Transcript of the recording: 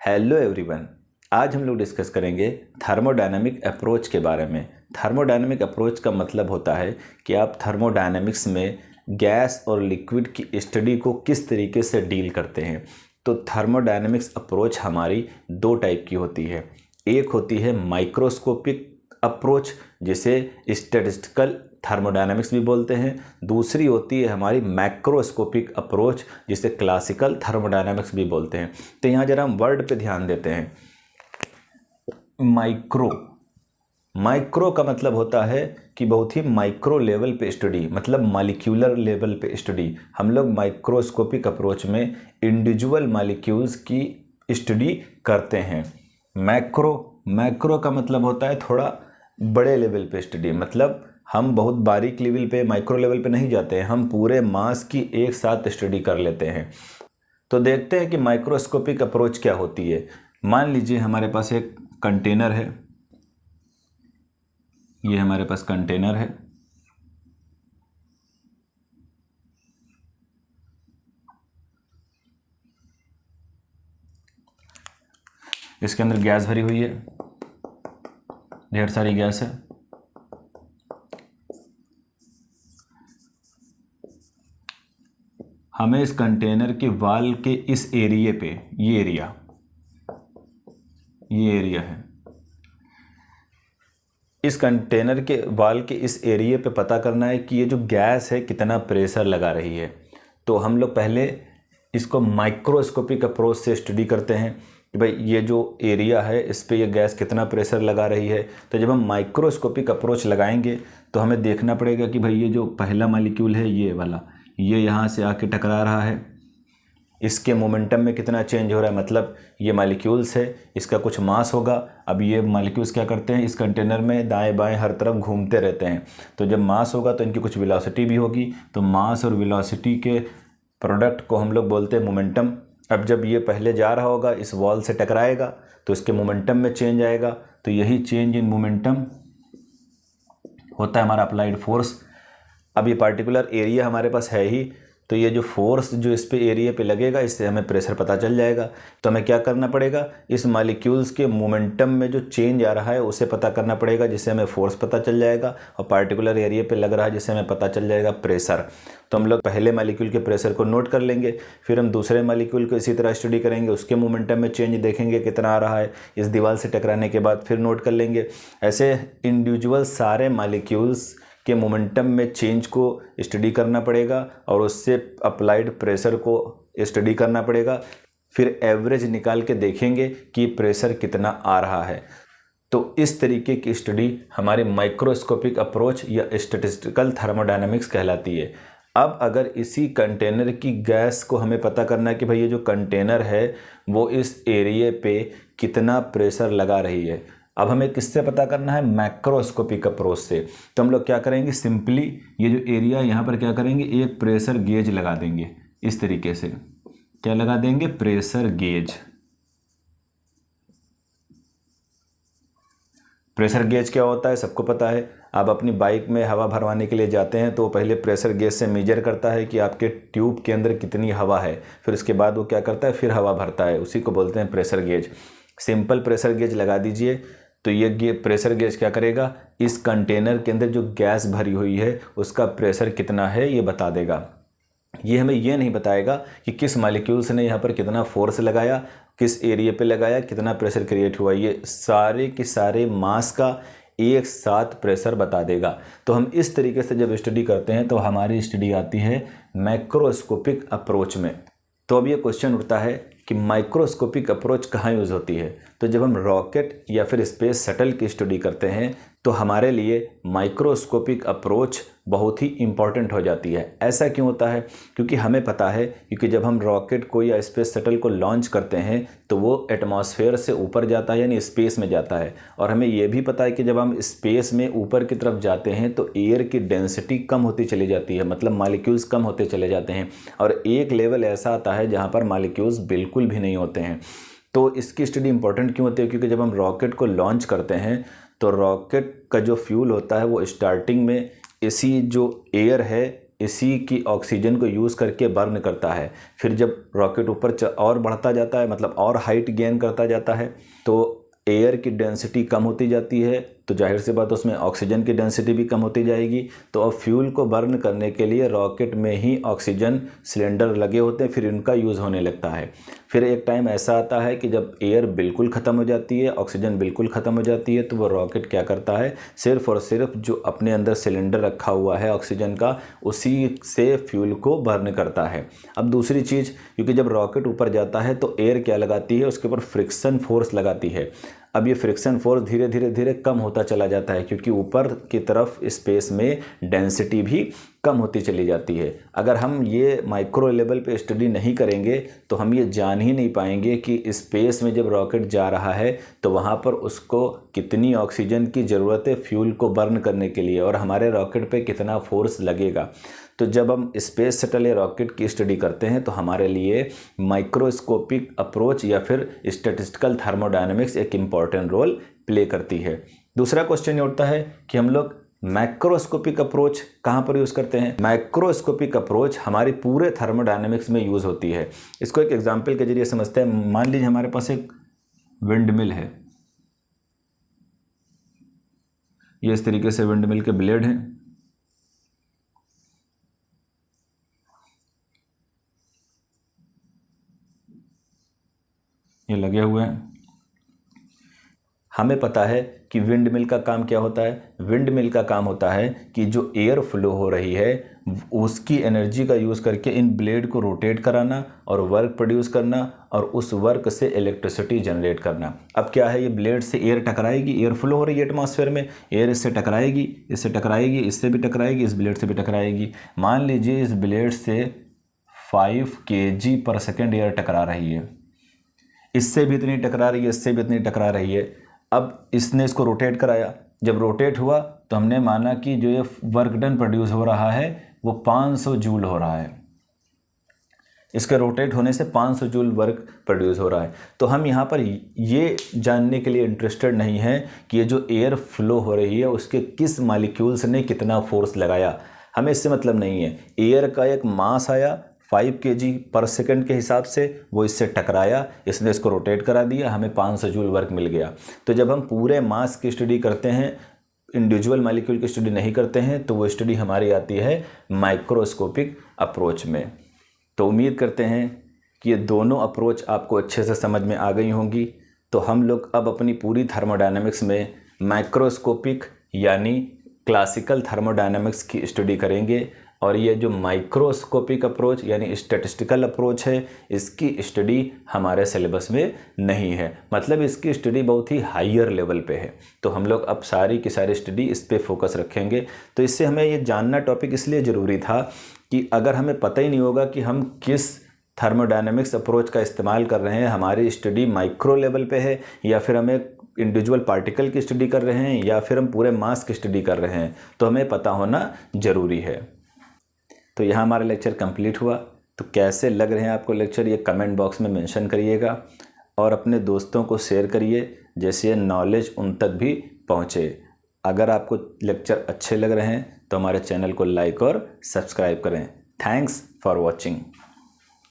Hello everyone. आज हम लोग डिस्कस करेंगे थर्मोडायनामिक अप्रोच के बारे में। थर्मोडायनामिक अप्रोच का मतलब होता है कि आप थर्मोडायनामिक्स में गैस और लिक्विड की स्टडी को किस तरीके से डील करते हैं। तो थर्मोडायनामिक्स अप्रोच हमारी दो टाइप की होती है। एक होती है माइक्रोस्कोपिक अप्रोच, जिसे स्टैटिस्टिकल थर्मोडायनामिक्स भी बोलते हैं। दूसरी होती है हमारी मैक्रोस्कोपिक अप्रोच, जिसे क्लासिकल थर्मोडायनामिक्स भी बोलते हैं। तो यहाँ जरा हम वर्ड पे ध्यान देते हैं। माइक्रो का मतलब होता है कि बहुत ही माइक्रो लेवल पे स्टडी, मतलब मॉलिक्यूलर लेवल पे स्टडी। हम लोग माइक्रोस्कोपिक अप्रोच में इंडिविजुअल मॉलिक्यूल्स की स्टडी करते हैं। मैक्रो का मतलब होता है थोड़ा बड़े लेवल पे स्टडी, मतलब हम बहुत बारीक लेवल पे, माइक्रो लेवल पे नहीं जाते हैं, हम पूरे मास की एक साथ स्टडी कर लेते हैं। तो देखते हैं कि माइक्रोस्कोपिक अप्रोच क्या होती है। मान लीजिए हमारे पास एक कंटेनर है, ये हमारे पास कंटेनर है। इसके अंदर गैस भरी हुई है, ढेर सारी गैस है। हमें इस कंटेनर के वाल के इस एरिया पे, ये एरिया है, इस कंटेनर के वाल के इस एरिया पे पता करना है कि ये जो गैस है कितना प्रेशर लगा रही है। तो हम लोग पहले इसको माइक्रोस्कोपिक अप्रोच से स्टडी करते हैं कि भाई ये जो एरिया है इस पे ये गैस कितना प्रेशर लगा रही है। तो जब हम माइक्रोस्कोपिक अप्रोच लगाएंगे तो हमें देखना पड़ेगा कि भाई ये जो पहला मॉलिक्यूल है, ये वाला, ये यहाँ से आके टकरा रहा है, इसके मोमेंटम में कितना चेंज हो रहा है, मतलब ये मॉलिक्यूल्स है, इसका कुछ मास होगा। अब ये मॉलिक्यूल्स क्या करते हैं, इस कंटेनर में दाएं बाएं हर तरफ घूमते रहते हैं। तो जब मास होगा तो इनकी कुछ वेलोसिटी भी होगी। तो मास और वेलोसिटी के प्रोडक्ट को हम लोग बोलते हैं मोमेंटम। अब जब ये पहले जा रहा होगा, इस वॉल से टकराएगा, तो इसके मोमेंटम में चेंज आएगा। तो यही चेंज इन मोमेंटम होता है हमारा अप्लाइड फोर्स। अब ये पार्टिकुलर एरिया हमारे पास है ही, तो ये जो फोर्स जो इस पे एरिया पे लगेगा, इससे हमें प्रेशर पता चल जाएगा। तो हमें क्या करना पड़ेगा, इस मॉलिक्यूल्स के मोमेंटम में जो चेंज आ रहा है उसे पता करना पड़ेगा, जिससे हमें फोर्स पता चल जाएगा। और पार्टिकुलर एरिया पे लग रहा है जिससे हमें पता चल जाएगा प्रेशर। तो हम लोग पहले मॉलिक्यूल के प्रेशर को नोट कर लेंगे, फिर हम दूसरे मॉलिक्यूल को इसी तरह स्टडी करेंगे, उसके मोमेंटम में चेंज देखेंगे कितना आ रहा है, इस दीवार से टकराने के बाद फिर नोट कर लेंगे। ऐसे इंडिविजुअल सारे मॉलिक्यूल्स के मोमेंटम में चेंज को स्टडी करना पड़ेगा और उससे अप्लाइड प्रेशर को स्टडी करना पड़ेगा। फिर एवरेज निकाल के देखेंगे कि प्रेशर कितना आ रहा है। तो इस तरीके की स्टडी हमारे माइक्रोस्कोपिक अप्रोच या स्टैटिस्टिकल थर्मोडायनामिक्स कहलाती है। अब अगर इसी कंटेनर की गैस को हमें पता करना है कि भाई ये जो कंटेनर है वो इस एरिया पे कितना प्रेशर लगा रही है, अब हमें किससे पता करना है, मैक्रोस्कोपिक अप्रोच से। तो हम लोग क्या करेंगे, सिंपली ये जो एरिया यहाँ पर क्या करेंगे, एक प्रेशर गेज लगा देंगे। इस तरीके से क्या लगा देंगे, प्रेशर गेज। प्रेशर गेज क्या होता है सबको पता है। आप अपनी बाइक में हवा भरवाने के लिए जाते हैं तो पहले प्रेशर गेज से मेजर करता है कि आपके ट्यूब के अंदर कितनी हवा है, फिर उसके बाद वो क्या करता है, फिर हवा भरता है। उसी को बोलते हैं pressure gauge. Simple pressure gauge लगा दीजिए। तो ये प्रेशर गेज क्या करेगा, इस कंटेनर के अंदर जो गैस भरी हुई है उसका प्रेशर कितना है ये बता देगा। ये हमें ये नहीं बताएगा कि किस मॉलिक्यूल्स ने यहाँ पर कितना फोर्स लगाया, किस एरिया पे लगाया, कितना प्रेशर क्रिएट हुआ। ये सारे के सारे मास का एक साथ प्रेशर बता देगा। तो हम इस तरीके से जब स्टडी करते हैं तो हमारी स्टडी आती है मैक्रोस्कोपिक अप्रोच में। तो अब ये क्वेश्चन उठता है कि माइक्रोस्कोपिक अप्रोच कहाँ यूज़ होती है। तो जब हम रॉकेट या फिर स्पेस शटल की स्टडी करते हैं तो हमारे लिए माइक्रोस्कोपिक अप्रोच बहुत ही इम्पॉर्टेंट हो जाती है। ऐसा क्यों होता है, क्योंकि हमें पता है क्योंकि जब हम रॉकेट को या स्पेस शटल को लॉन्च करते हैं तो वो एटमॉस्फेयर से ऊपर जाता है, यानी स्पेस में जाता है। और हमें ये भी पता है कि जब हम स्पेस में ऊपर की तरफ जाते हैं तो एयर की डेंसिटी कम होती चली जाती है, मतलब मॉलिक्यूल्स कम होते चले जाते हैं। और एक लेवल ऐसा आता है जहाँ पर मॉलिक्यूल्स बिल्कुल भी नहीं होते हैं। तो इसकी स्टडी इंपॉर्टेंट क्यों होती है, क्योंकि जब हम रॉकेट को लॉन्च करते हैं तो रॉकेट का जो फ्यूल होता है वो स्टार्टिंग में इसी जो एयर है इसी की ऑक्सीजन को यूज़ करके बर्न करता है। फिर जब रॉकेट ऊपर और बढ़ता जाता है, मतलब और हाइट गेन करता जाता है, तो एयर की डेंसिटी कम होती जाती है, तो जाहिर सी बात उसमें ऑक्सीजन की डेंसिटी भी कम होती जाएगी। तो अब फ्यूल को बर्न करने के लिए रॉकेट में ही ऑक्सीजन सिलेंडर लगे होते हैं, फिर इनका यूज़ होने लगता है। फिर एक टाइम ऐसा आता है कि जब एयर बिल्कुल ख़त्म हो जाती है, ऑक्सीजन बिल्कुल ख़त्म हो जाती है, तो वो रॉकेट क्या करता है, सिर्फ और सिर्फ जो अपने अंदर सिलेंडर रखा हुआ है ऑक्सीजन का, उसी से फ्यूल को बर्न करता है। अब दूसरी चीज़, क्योंकि जब रॉकेट ऊपर जाता है तो एयर क्या लगाती है, उसके ऊपर फ्रिक्शन फोर्स लगाती है। अब ये फ्रिक्शन फोर्स धीरे धीरे धीरे कम होता चला जाता है, क्योंकि ऊपर की तरफ स्पेस में डेंसिटी भी कम होती चली जाती है। अगर हम ये माइक्रो लेवल पे स्टडी नहीं करेंगे तो हम ये जान ही नहीं पाएंगे कि स्पेस में जब रॉकेट जा रहा है तो वहाँ पर उसको कितनी ऑक्सीजन की ज़रूरत है फ्यूल को बर्न करने के लिए, और हमारे रॉकेट पे कितना फोर्स लगेगा। तो जब हम स्पेस शटल या रॉकेट की स्टडी करते हैं तो हमारे लिए माइक्रोस्कोपिक अप्रोच या फिर स्टैटिस्टिकल थर्मोडायनेमिक्स एक इम्पॉर्टेंट रोल प्ले करती है। दूसरा क्वेश्चन ये उठता है कि हम लोग मैक्रोस्कोपिक अप्रोच कहाँ पर यूज़ करते हैं। मैक्रोस्कोपिक अप्रोच हमारी पूरे थर्मोडायनेमिक्स में यूज़ होती है। इसको एक एग्जांपल के जरिए समझते हैं। मान लीजिए हमारे पास एक विंड मिल है, ये इस तरीके से विंड मिल के ब्लेड हैं, ये लगे हुए हैं। हमें पता है कि विंड मिल का काम क्या होता है। विंड मिल का काम होता है कि जो एयर फ्लो हो रही है उसकी एनर्जी का यूज़ करके इन ब्लेड को रोटेट कराना और वर्क प्रोड्यूस करना, और उस वर्क से इलेक्ट्रिसिटी जनरेट करना। अब क्या है, ये ब्लेड से एयर टकराएगी, एयर फ्लो हो रही है एटमॉस्फेयर में, एयर इससे टकराएगी, इससे टकराएगी, इससे भी टकराएगी, इस ब्लेड से भी टकराएगी। मान लीजिए इस ब्लेड से 5 kg/s एयर टकरा रही है, इससे भी इतनी टकरा रही है, इससे भी इतनी टकरा रही है। अब इसने इसको रोटेट कराया, जब रोटेट हुआ तो हमने माना कि जो ये वर्क डन प्रोड्यूस हो रहा है वो 500 जूल हो रहा है। इसके रोटेट होने से 500 जूल वर्क प्रोड्यूस हो रहा है। तो हम यहाँ पर ये जानने के लिए इंटरेस्टेड नहीं है कि ये जो एयर फ्लो हो रही है उसके किस मॉलिक्यूल्स ने कितना फोर्स लगाया, हमें इससे मतलब नहीं है। एयर का एक मास आया 5 kg/s के हिसाब से, वो इससे टकराया, इसने इसको रोटेट करा दिया, हमें 500 जूल वर्क मिल गया। तो जब हम पूरे मास की स्टडी करते हैं, इंडिविजुअल मॉलिक्यूल की स्टडी नहीं करते हैं, तो वो स्टडी हमारी आती है माइक्रोस्कोपिक अप्रोच में। तो उम्मीद करते हैं कि ये दोनों अप्रोच आपको अच्छे से समझ में आ गई होंगी। तो हम लोग अब अपनी पूरी थर्मोडायनेमिक्स में माइक्रोस्कोपिक यानी क्लासिकल थर्मोडायनेमिक्स की स्टडी करेंगे, और ये जो माइक्रोस्कोपिक अप्रोच यानी स्टैटिस्टिकल अप्रोच है, इसकी स्टडी हमारे सिलेबस में नहीं है। मतलब इसकी स्टडी बहुत ही हायर लेवल पे है। तो हम लोग अब सारी की सारी स्टडी इस पे फोकस रखेंगे। तो इससे हमें ये जानना टॉपिक इसलिए ज़रूरी था कि अगर हमें पता ही नहीं होगा कि हम किस थर्मोडायनेमिक्स अप्रोच का इस्तेमाल कर रहे हैं, हमारी स्टडी माइक्रो लेवल पे है या फिर हमें इंडिविजुअल पार्टिकल की स्टडी कर रहे हैं या फिर हम पूरे मास की स्टडी कर रहे हैं, तो हमें पता होना ज़रूरी है। तो यहाँ हमारा लेक्चर कंप्लीट हुआ। तो कैसे लग रहे हैं आपको लेक्चर, ये कमेंट बॉक्स में मेंशन करिएगा और अपने दोस्तों को शेयर करिए, जैसे नॉलेज उन तक भी पहुँचे। अगर आपको लेक्चर अच्छे लग रहे हैं तो हमारे चैनल को लाइक और सब्सक्राइब करें। Thanks for watching.